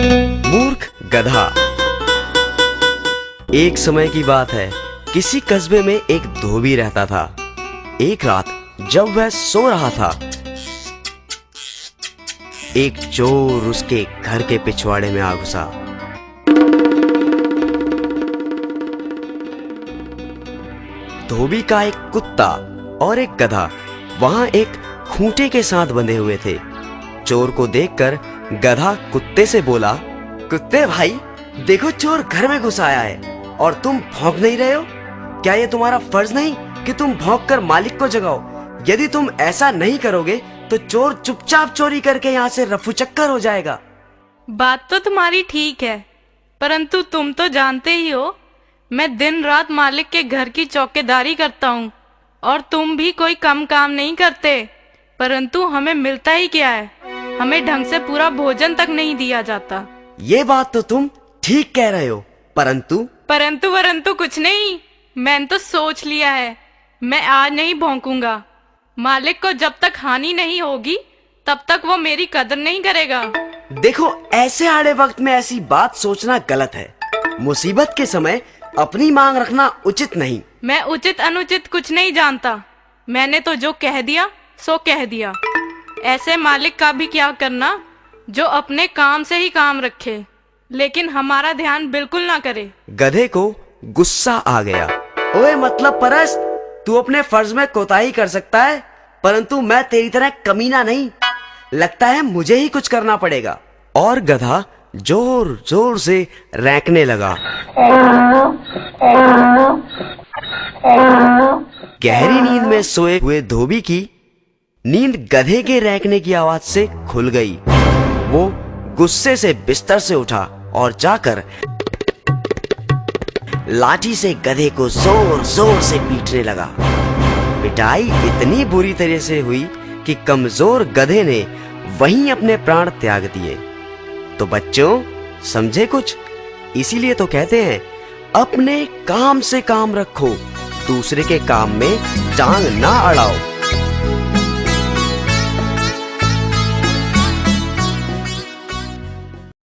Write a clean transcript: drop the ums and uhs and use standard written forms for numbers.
मूर्ख गधा। एक समय की बात है, किसी कस्बे में एक धोबी रहता था। एक रात जब वह सो रहा था, एक चोर उसके घर के पिछवाड़े में आ घुसा। धोबी का एक कुत्ता और एक गधा वहां एक खूंटे के साथ बंधे हुए थे। चोर को देखकर गधा कुत्ते से बोला, कुत्ते भाई, देखो चोर घर में घुस आया है और तुम भौंक नहीं रहे हो। क्या ये तुम्हारा फर्ज नहीं कि तुम भौंक कर मालिक को जगाओ? यदि तुम ऐसा नहीं करोगे तो चोर चुपचाप चोरी करके यहाँ से रफूचक्कर हो जाएगा। बात तो तुम्हारी ठीक है, परंतु तुम तो जानते ही हो मैं दिन रात मालिक के घर की चौकीदारी करता हूँ और तुम भी कोई कम काम नहीं करते, परंतु हमें मिलता ही क्या है? हमें ढंग से पूरा भोजन तक नहीं दिया जाता। ये बात तो तुम ठीक कह रहे हो, परंतु कुछ नहीं। मैंने तो सोच लिया है, मैं आज नहीं भौंकूंगा। मालिक को जब तक हानि नहीं होगी तब तक वो मेरी कदर नहीं करेगा। देखो, ऐसे आड़े वक्त में ऐसी बात सोचना गलत है। मुसीबत के समय अपनी मांग रखना उचित नहीं। मैं उचित अनुचित कुछ नहीं जानता। मैंने तो जो कह दिया सो कह दिया। ऐसे मालिक का भी क्या करना जो अपने काम से ही काम रखे लेकिन हमारा ध्यान बिल्कुल ना करे। गधे को गुस्सा आ गया। ओए मतलब परस्त, तू अपने फर्ज में कोताही कर सकता है, परंतु मैं तेरी तरह कमीना नहीं। लगता है मुझे ही कुछ करना पड़ेगा। और गधा जोर जोर से रैंकने लगा। गहरी नींद में सोए हुए धोबी की नींद गधे के रैंकने की आवाज से खुल गई। वो गुस्से से बिस्तर से उठा और जाकर लाठी से गधे को जोर जोर से पीटने लगा। पिटाई इतनी बुरी तरह से हुई कि कमजोर गधे ने वहीं अपने प्राण त्याग दिए। तो बच्चों, समझे कुछ? इसीलिए तो कहते हैं, अपने काम से काम रखो, दूसरे के काम में टांग ना अड़ाओ।